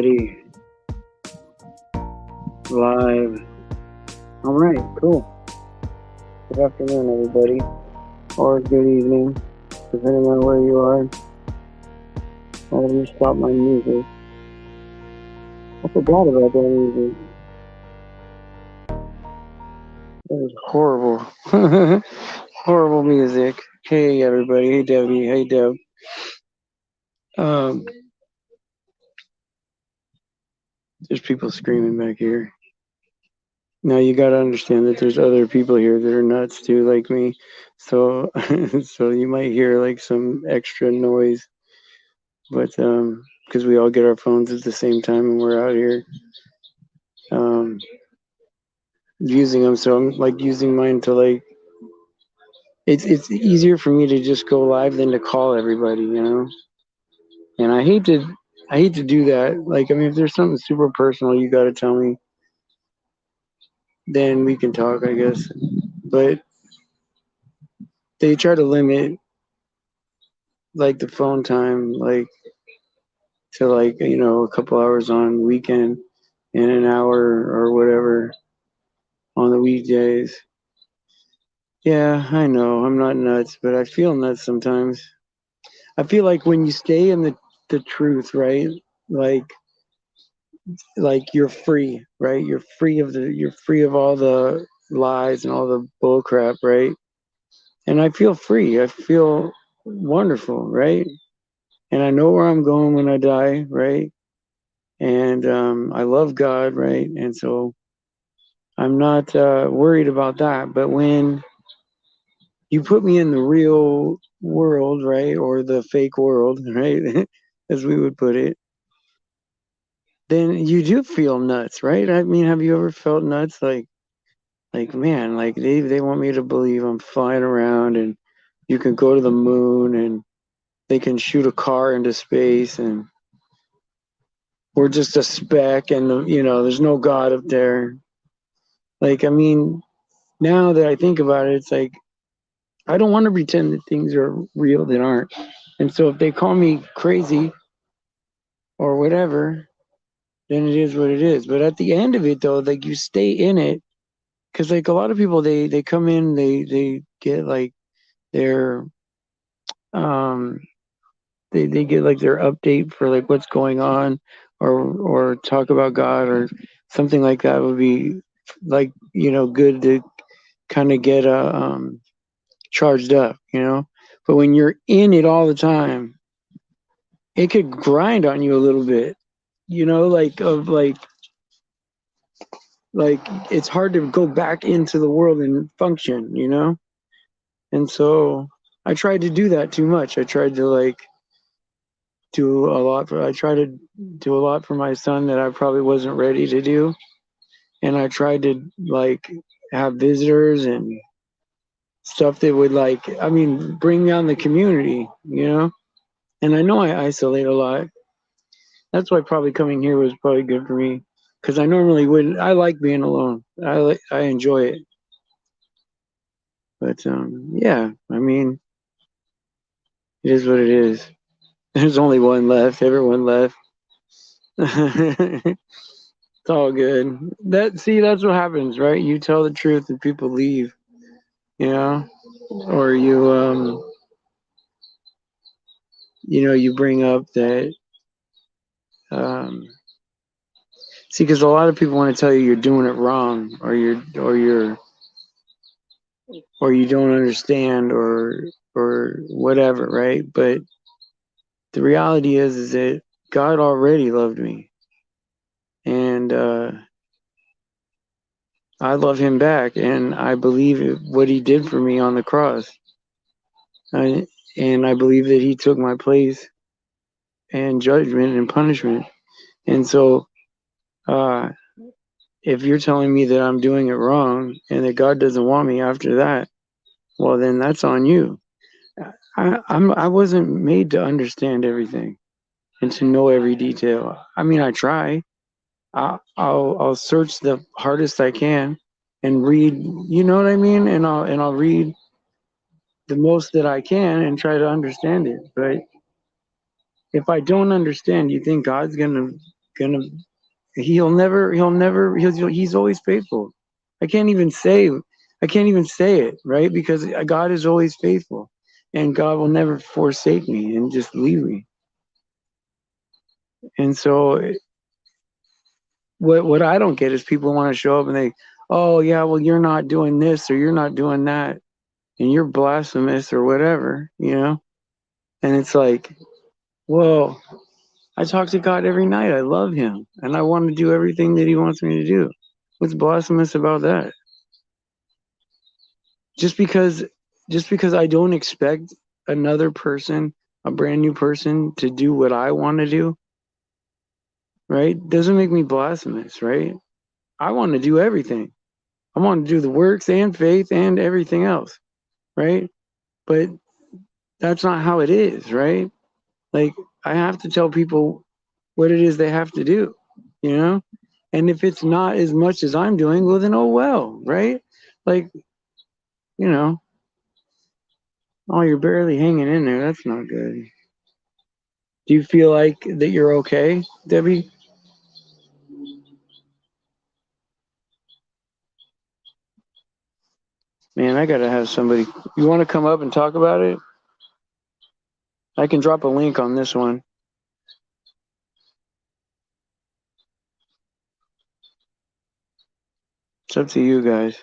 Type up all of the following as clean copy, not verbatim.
already live. All right, cool. Good afternoon, everybody, or good evening, depending on where you are. Let me stop my music. I forgot about that music. That was horrible. Horrible music. Hey, everybody. Hey, Debbie. Hey, Deb. There's people screaming back here. Now you got to understand that there's other people here that are nuts too, like me. So, so you might hear like some extra noise, but because we all get our phones at the same time and we're out here using them. So I'm like using mine to like. It's easier for me to just go live than to call everybody, you know. And I hate to do that. Like, I mean, if there's something super personal, you got to tell me. Then we can talk, I guess. But they try to limit like the phone time, like to like a couple hours on weekend and an hour or whatever on the weekdays. Yeah, I know I'm not nuts, but I feel nuts sometimes. I feel like when you stay in the truth, right? Like you're free, right? You're free of all the lies and all the bull crap, right? And I feel free. I feel wonderful, right? And I know where I'm going when I die, right? And I love God, right? And so I'm not worried about that. But when you put me in the real world, right, or the fake world, right, as we would put it, then you do feel nuts, right? I mean, have you ever felt nuts? Like man, like they want me to believe I'm flying around and you can go to the moon and they can shoot a car into space and we're just a speck and there's no God up there. Like, I mean, now that I think about it, it's like I don't want to pretend that things are real that aren't. And so if they call me crazy or whatever, then it is what it is. But at the end of it though, like you stay in it because like a lot of people they come in, they get like their they get like their update for like what's going on or talk about God or something like that would be like good to kind of get charged up, but when you're in it all the time it could grind on you a little bit, like it's hard to go back into the world and function, and so I tried to do that too much. I tried to like I try to do a lot for my son that I probably wasn't ready to do. And I tried to like have visitors and stuff that would bring down the community, And I know I isolate a lot. That's why probably coming here was probably good for me because I normally wouldn't. I like being alone. I enjoy it. But yeah, I mean, it is what it is. There's only one left. Everyone left. It's all good. That's what happens, right? You tell the truth and people leave, or you bring up that see, because a lot of people want to tell you you're doing it wrong, or you don't understand, or whatever, right? But the reality is that God already loved me, and I love Him back, and I believe what He did for me on the cross, and I believe that He took my place and judgment and punishment, and so if you're telling me that I'm doing it wrong and that God doesn't want me after that, well, then that's on you. I wasn't made to understand everything and to know every detail. I mean, I try. I'll search the hardest I can and read. You know what I mean? And I'll read the most that I can and try to understand it. But if I don't understand, you think God's gonna gonna, he's always faithful. I can't even say, I can't even say it, right? Because God is always faithful, and God will never forsake me and just leave me. And so what I don't get is people want to show up and they, oh yeah, well you're not doing this or you're not doing that and you're blasphemous or whatever, you know? And it's like, well, I talk to God every night. I love him and I want to do everything that he wants me to do. What's blasphemous about that? Just because just because I don't expect another person, a brand new person to do what I want to do, right? Doesn't make me blasphemous, right? I want to do everything. I want to do the works and faith and everything else, right? But that's not how it is, right? Like I have to tell people what it is they have to do, you know? And if it's not as much as I'm doing, well then oh well, right? Like, you know, oh you're barely hanging in there. That's not good. Do you feel like that you're okay, Debbie? Man, I gotta have somebody. You want to come up and talk about it? I can drop a link on this one. It's up to you guys.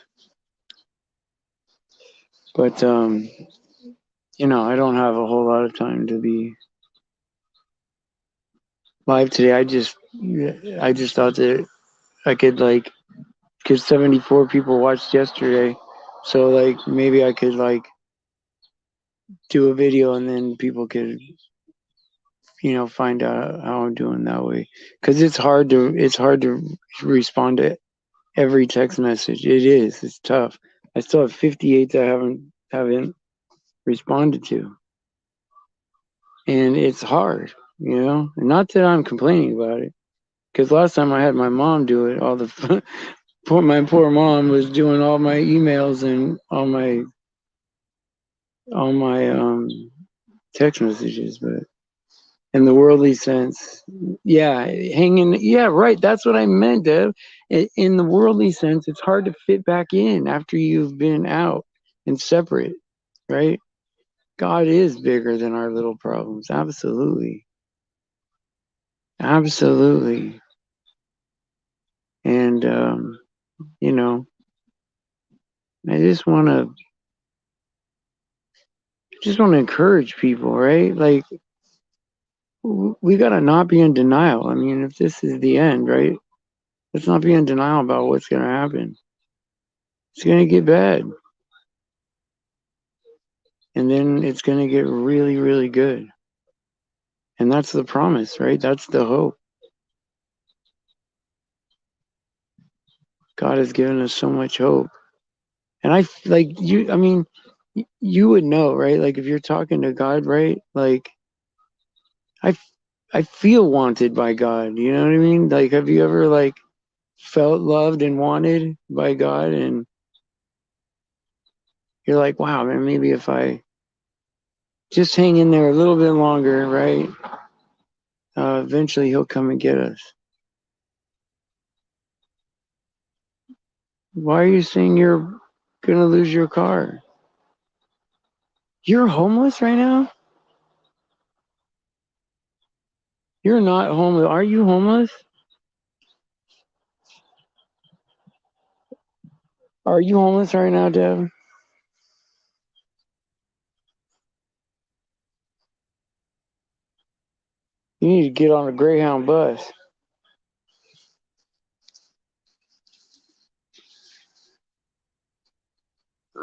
But you know, I don't have a whole lot of time to be live today. I just thought that I could like, because 74 people watched yesterday, so like maybe I could like do a video and then people could, you know, find out how I'm doing that way. Because it's hard to respond to every text message. It is. It's tough. I still have 58 that I haven't responded to, and it's hard. You know, not that I'm complaining about it, because last time I had my mom do it, all the my poor mom was doing all my emails and all my text messages, but in the worldly sense, yeah, hanging, yeah, right. That's what I meant, Dev. In the worldly sense, it's hard to fit back in after you've been out and separate, right? God is bigger than our little problems. Absolutely. Absolutely. And, you know, I just want to encourage people, right? Like, we got to not be in denial. I mean, if this is the end, right? Let's not be in denial about what's going to happen. It's going to get bad. And then it's going to get really, really good. And that's the promise, right? That's the hope. God has given us so much hope. And I like you, I mean, you would know, right? Like if you're talking to God, right? Like I, I feel wanted by God. You know what I mean? Like, have you ever like felt loved and wanted by God? And you're like, wow, man, maybe if I just hang in there a little bit longer, right? Eventually he'll come and get us. Why are you saying you're gonna lose your car? You're homeless right now? You're not homeless. Are you homeless? Are you homeless right now, Dev? You need to get on a Greyhound bus.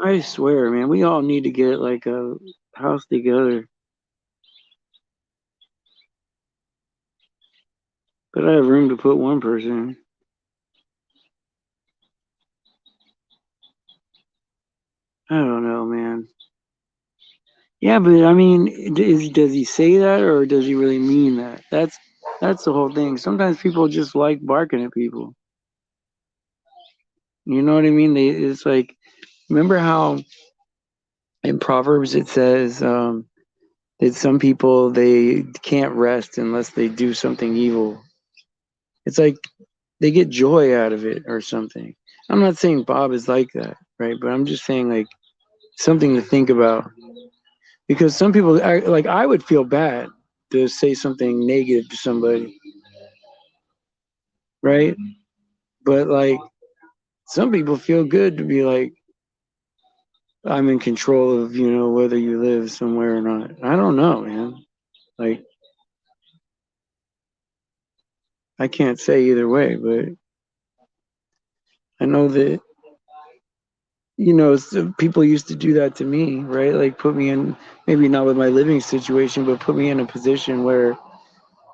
I swear, man, we all need to get like a house together. But I have room to put one person. I don't know, man. Yeah, but I mean, does he say that or does he really mean that? That's the whole thing. Sometimes people just like barking at people. You know what I mean? It's like, remember how in Proverbs it says that some people they can't rest unless they do something evil. It's like they get joy out of it or something. I'm not saying Bob is like that, right? But I'm just saying like something to think about, because some people like I would feel bad to say something negative to somebody, right? But like some people feel good to be like, I'm in control of, whether you live somewhere or not. I don't know, man. Like, I can't say either way, but I know that, people used to do that to me, right? Like, put me in, maybe not with my living situation, but put me in a position where,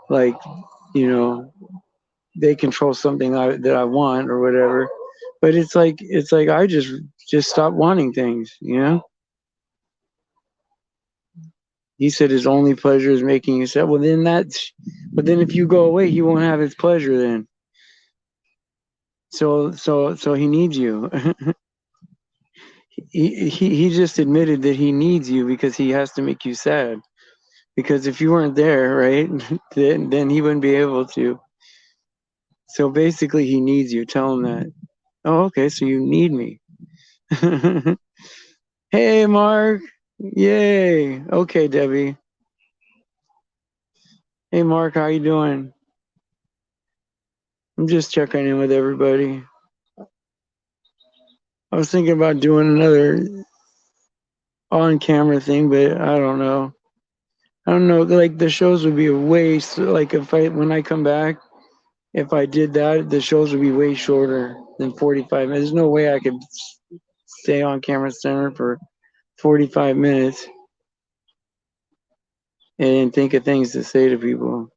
like, you know, they control something that I want or whatever. But it's like I just stop wanting things. He said his only pleasure is making you sad. But then if you go away, he won't have his pleasure then. So he needs you. He just admitted that he needs you because he has to make you sad. Because if you weren't there, right, then he wouldn't be able to. So basically, he needs you. Tell him that. Oh, okay. So you need me. Hey, Mark. Yay. Okay, Debbie. Hey, Mark. How you doing? I'm just checking in with everybody. I was thinking about doing another on-camera thing, but I don't know. I don't know. Like the shows would be a waste. Like when I come back, if I did that, the shows would be way shorter than 45 minutes. There's no way I could stay on Camera Center for 45 minutes and think of things to say to people.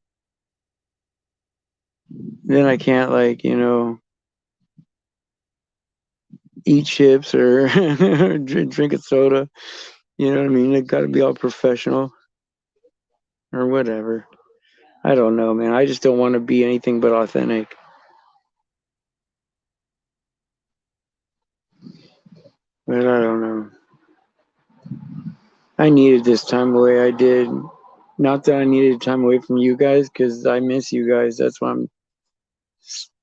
Then I can't eat chips or drink a soda. You know what I mean? It got to be all professional or whatever. I don't know, man. I just don't want to be anything but authentic. But I don't know. I needed this time away. I did. Not that I needed time away from you guys, because I miss you guys. That's why I'm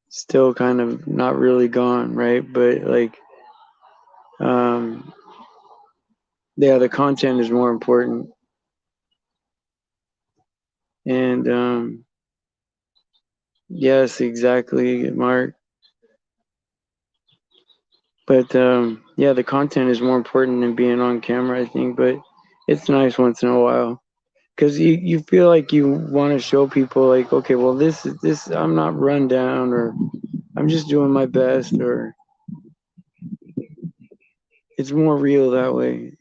still kind of not really gone, right? But like, um, yeah, the content is more important. And yes, exactly, Mark. But yeah, the content is more important than being on camera, I think. But it's nice once in a while, because you feel like you want to show people like, okay, well, this I'm not run down, or I'm just doing my best, or it's more real that way.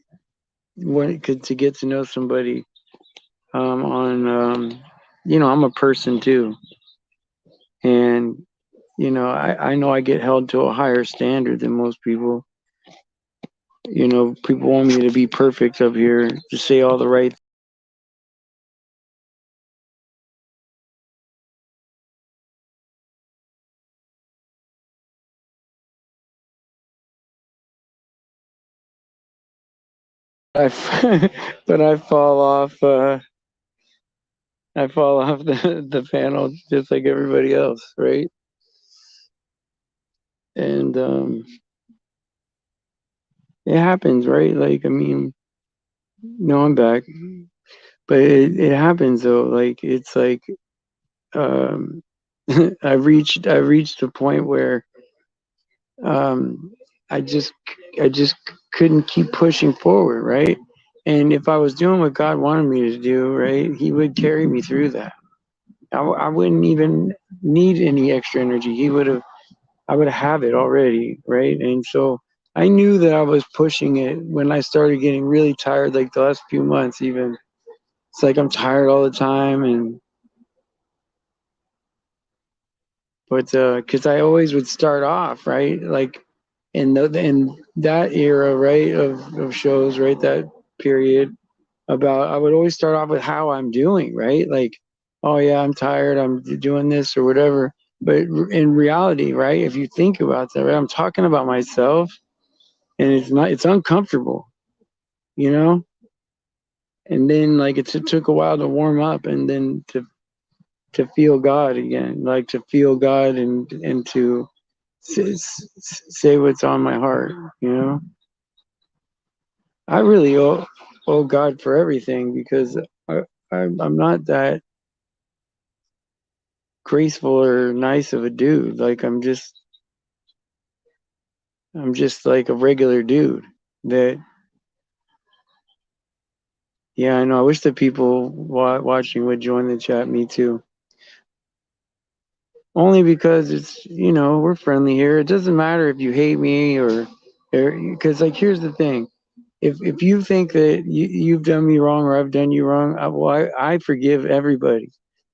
To get to know somebody on I'm a person too, and I know I get held to a higher standard than most people. People want me to be perfect up here, to say all the right. I but I fall off. I fall off the panel just like everybody else, right? And it happens, right? Like, I mean, no, I'm back, but it happens though. Like, it's like um, I reached a point where um, I just I just couldn't keep pushing forward, right? And if I was doing what God wanted me to do, right, He would carry me through that. I wouldn't even need any extra energy. I would have it already, right? And so I knew that I was pushing it when I started getting really tired, like the last few months, even. It's like I'm tired all the time, but because I always would start off right, like in that era, right, of shows, right, that period, about I would always start off with how I'm doing, right, like, oh yeah, I'm tired, I'm doing this or whatever. But in reality, right, if you think about that, right, I'm talking about myself, and it's uncomfortable, you know. And then like it took a while to warm up, and then to feel God again, like to feel God and to say what's on my heart, you know. I really owe God for everything because I'm not that graceful or nice of a dude. Like I'm just like a regular dude that, yeah, I know. I wish the people watching would join the chat. Me too. Only because it's, you know, we're friendly here. It doesn't matter if you hate me or because like here's the thing. If you think that you've done me wrong or I've done you wrong, I forgive everybody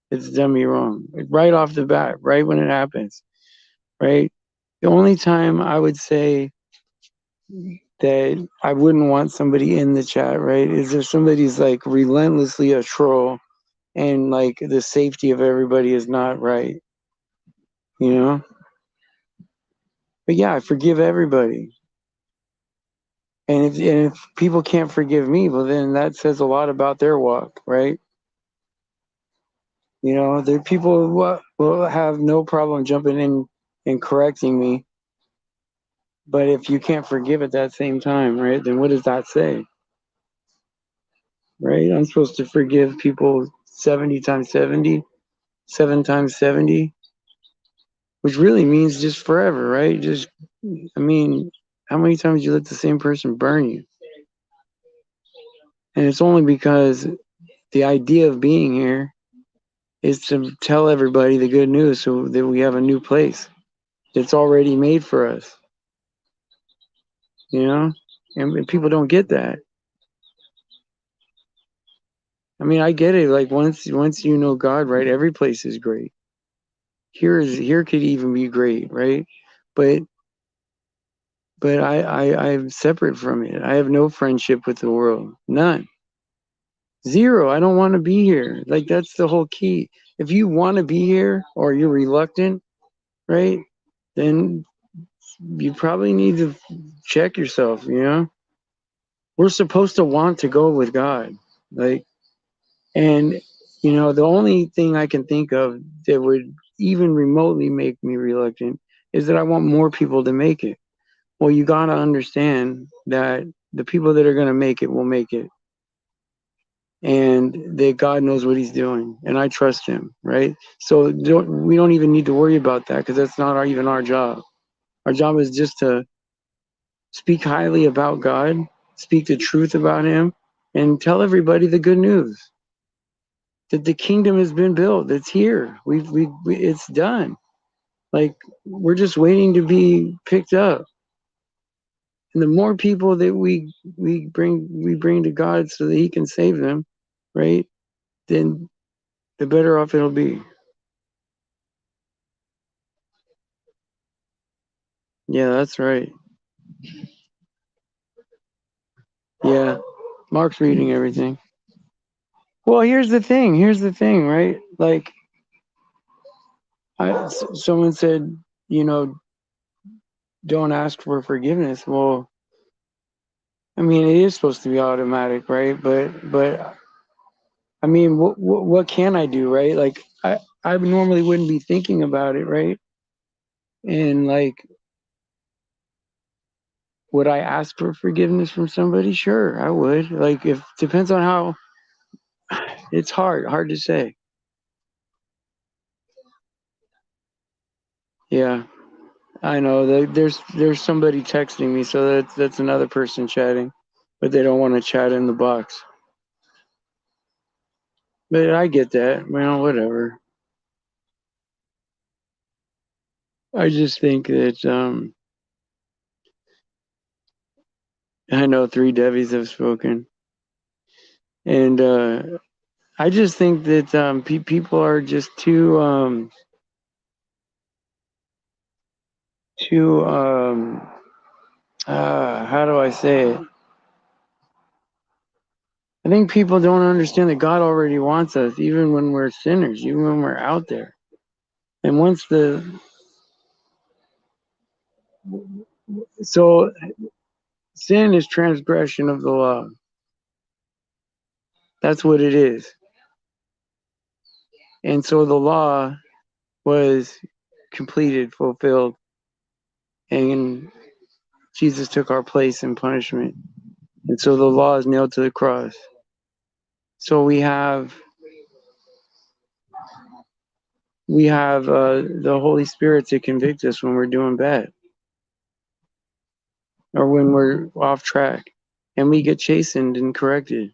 that's done me wrong right off the bat, right when it happens, right? The only time I would say that I wouldn't want somebody in the chat, right, is if somebody's like relentlessly a troll and like the safety of everybody is not right, you know? But yeah, I forgive everybody. And if people can't forgive me, well, then that says a lot about their walk, right? You know, there are people who will have no problem jumping in and correcting me. But if you can't forgive at that same time, right, then what does that say? Right? I'm supposed to forgive people 70 times 70, 7 times 70, which really means just forever, right? Just, I mean, how many times you let the same person burn you? And it's only because the idea of being here is to tell everybody the good news so that we have a new place that's already made for us, you know? And people don't get that. I mean, I get it. Like once you know God, right, every place is great. Here could even be great, right? But I'm separate from it. I have no friendship with the world. None. Zero. I don't want to be here. Like that's the whole key. If you want to be here or you're reluctant, right? Then you probably need to check yourself, you know? We're supposed to want to go with God. Like and you know, the only thing I can think of that would even remotely make me reluctant is that I want more people to make it. Well, you got to understand that the people that are going to make it will make it. And that God knows what he's doing. And I trust him, right? So we don't even need to worry about that because that's not even our job. Our job is just to speak highly about God, speak the truth about him, and tell everybody the good news that the kingdom has been built. It's here. It's done. Like we're just waiting to be picked up. And the more people that we bring to God so that he can save them, right? Then the better off it'll be. Yeah, that's right. Yeah. Mark's reading everything. Well, here's the thing. Here's the thing, right? Like someone said, you know, don't ask for forgiveness. Well, I mean, it is supposed to be automatic, right? But I mean, what can I do, right? Like I normally wouldn't be thinking about it, right? And like, would I ask for forgiveness from somebody? Sure, I would. Like, if depends on how. It's hard to say. Yeah, I know. There's somebody texting me, so that's another person chatting, but they don't want to chat in the box. But I get that. Well, whatever. I just think that I know 3 Devis have spoken, and I just think that people are just too how do I say it? I think people don't understand that God already wants us, even when we're sinners, even when we're out there. And once so sin is transgression of the law. That's what it is. And so the law was completed, fulfilled, and Jesus took our place in punishment. And so the law is nailed to the cross. So we have the Holy Spirit to convict us when we're doing bad or when we're off track, and we get chastened and corrected.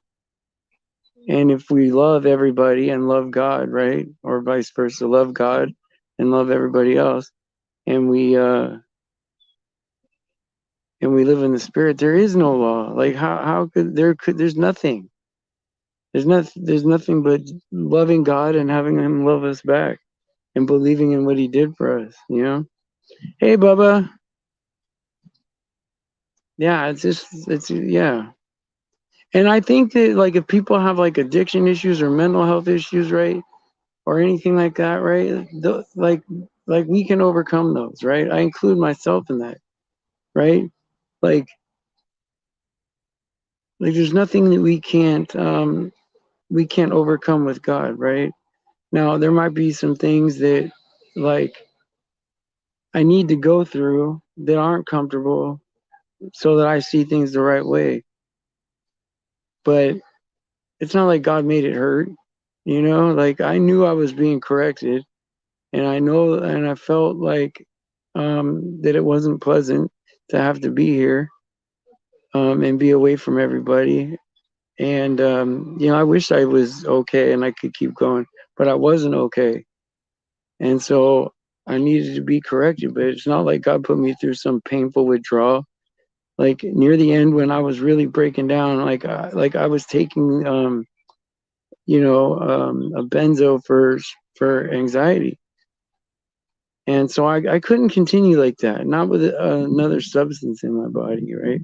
And if we love everybody and love God, right, or vice versa, love God and love everybody else, and we live in the Spirit, there is no law. Like how could there's nothing. There's nothing but loving God and having Him love us back and believing in what He did for us. Hey, Bubba. Yeah, it's yeah. And I think that like if people have like addiction issues or mental health issues, right, or anything like that, right, like we can overcome those, right? I include myself in that, right? Like there's nothing that we can't overcome with God, right? Now there might be some things that like I need to go through that aren't comfortable so that I see things the right way. But it's not like God made it hurt, like I knew I was being corrected, and I felt like that it wasn't pleasant to have to be here and be away from everybody. And I wish I was okay and I could keep going, but I wasn't okay. And so I needed to be corrected, but it's not like God put me through some painful withdrawal. Like near the end when I was really breaking down, like I was taking a benzo for anxiety. And so I couldn't continue like that, not with another substance in my body, right?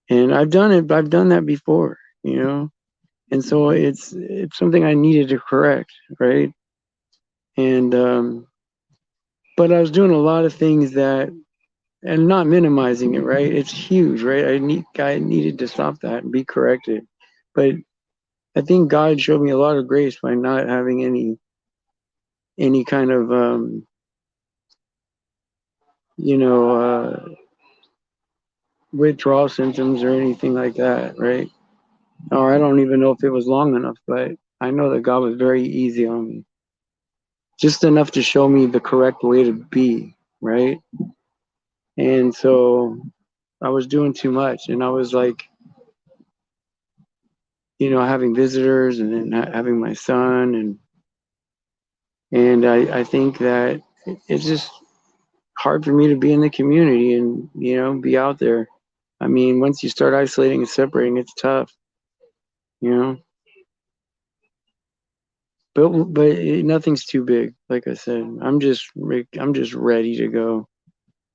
And I've done it. I've done that before, and so it's something I needed to correct, right? And but I was doing a lot of things that, and not minimizing it, right? It's huge, right? I needed to stop that and be corrected, but I think God showed me a lot of grace by not having any kind of you know withdrawal symptoms or anything like that, right? Or I don't even know if it was long enough, but I know that God was very easy on me. Just enough to show me the correct way to be, right? And so I was doing too much, and I was like, having visitors and then having my son, and I think that it's just hard for me to be in the community and be out there. I mean, once you start isolating and separating, it's tough, you know. But nothing's too big. Like I said, I'm just ready to go.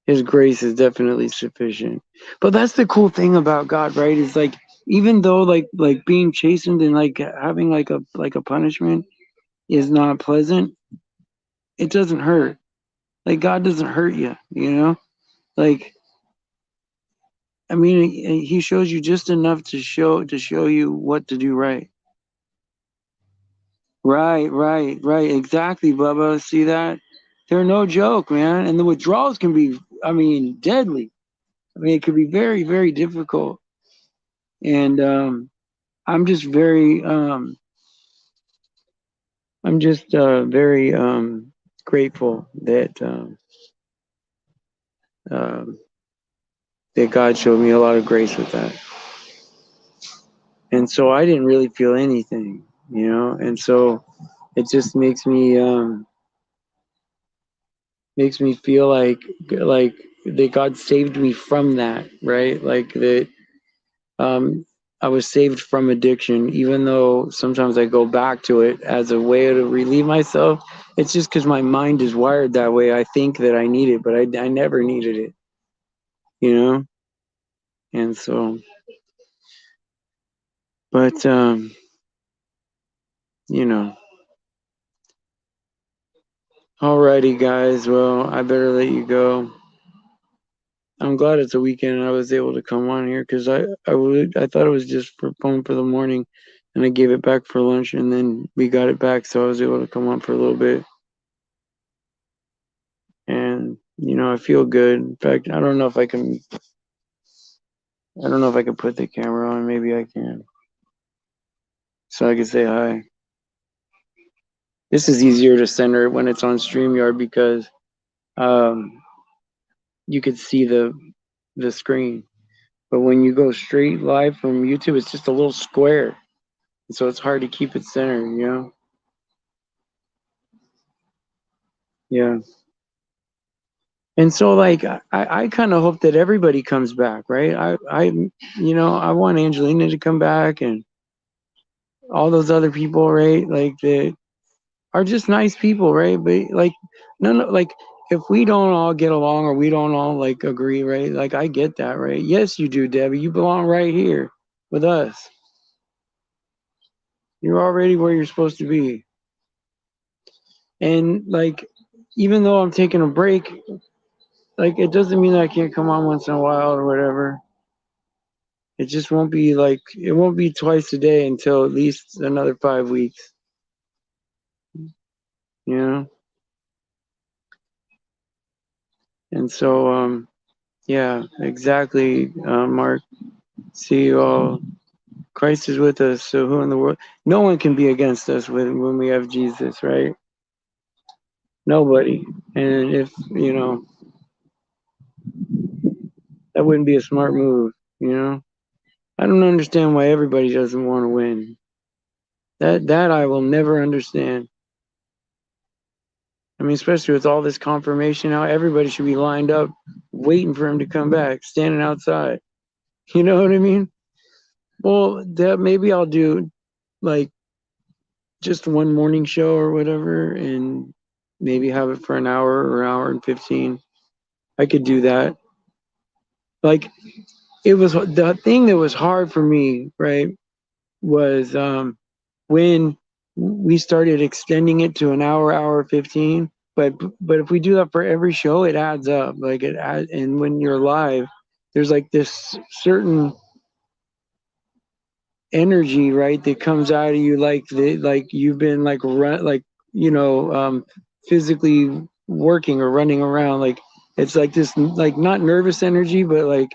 His grace is definitely sufficient. But that's the cool thing about God, right? Is like even though like being chastened and like having like a punishment is not pleasant, it doesn't hurt. Like God doesn't hurt you. Like I mean, He shows you just enough to show you what to do right. Right. Exactly, Bubba. See that? They're no joke, man. And the withdrawals can be, I mean, deadly. I mean, it could be very, very difficult. And I'm just very grateful um, that God showed me a lot of grace with that. And so I didn't really feel anything. And so it just makes me feel like that God saved me from that, right? Like that um I was saved from addiction, even though sometimes I go back to it as a way to relieve myself. It's just because my mind is wired that way. I think that I need it, but I never needed it, you know? And so, but, you know, alrighty, guys. Well, I better let you go. I'm glad it's a weekend and I was able to come on here because I thought it was just for fun for the morning. and I gave it back for lunch, and then we got it back, so I was able to come on for a little bit. And I feel good. In fact, I don't know if I can put the camera on. Maybe I can, so I can say hi. This is easier to center when it's on StreamYard because you could see the screen. But when you go straight live from YouTube, it's just a little square. So it's hard to keep it centered. Yeah. And so like I kind of hope that everybody comes back, right? I want Angelina to come back and all those other people, right? Like that are just nice people, right? But like none like if we don't all get along or we don't all like agree, right? Like I get that, right? Yes, you do, Debbie. You belong right here with us. You're already where you're supposed to be. And like even though I'm taking a break, like it doesn't mean I can't come on once in a while or whatever. It just won't be like it won't be twice a day until at least another 5 weeks. You know? And so yeah, exactly, Mark. See you all. Christ is with us, so who in the world? No one can be against us when we have Jesus, right? Nobody. And if that wouldn't be a smart move. I don't understand why everybody doesn't want to win. That I will never understand. I mean, especially with all this confirmation, how everybody should be lined up, waiting for him to come back, standing outside. You know what I mean? Well, that maybe I'll do like just one morning show or whatever, and maybe have it for an hour or hour and 15. I could do that. Like it was the thing that was hard for me, right? Was when we started extending it to an hour 15. But if we do that for every show, it adds up. Like and when you're live, there's like this certain energy, right, that comes out of you, like you've been like run, like physically working or running around. Like it's like this, like not nervous energy, but like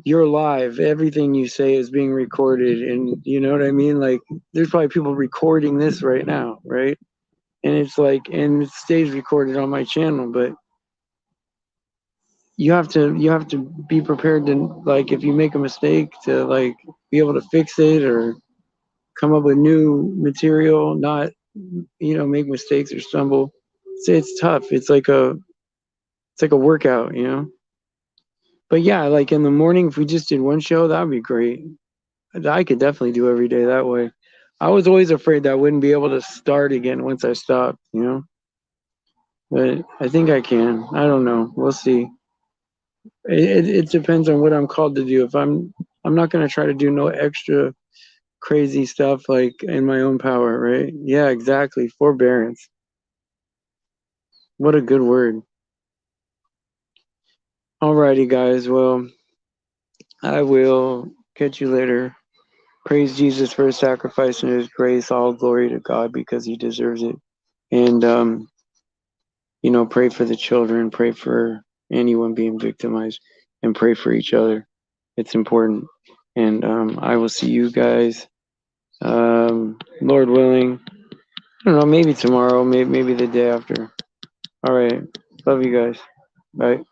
you're live. Everything you say is being recorded, and you know what I mean. Like there's probably people recording this right now, right? And it's like, and it stays recorded on my channel, but you have to be prepared to, like, if you make a mistake, to like be able to fix it or come up with new material, not make mistakes or stumble. It's tough. It's like a workout. But yeah, like in the morning, if we just did one show, that would be great. I could definitely do every day that way. I was always afraid that I wouldn't be able to start again once I stopped. But I think I can. I don't know. We'll see. It depends on what I'm called to do. If I'm not gonna try to do no extra crazy stuff like in my own power, right? Yeah, exactly. Forbearance. What a good word. Alrighty, guys. Well, I will catch you later. Praise Jesus for his sacrifice and his grace. All glory to God because he deserves it. And pray for the children, pray for anyone being victimized, and pray for each other. It's important. And I will see you guys, Lord willing. I don't know, maybe tomorrow, maybe the day after. All right. Love you guys. Bye.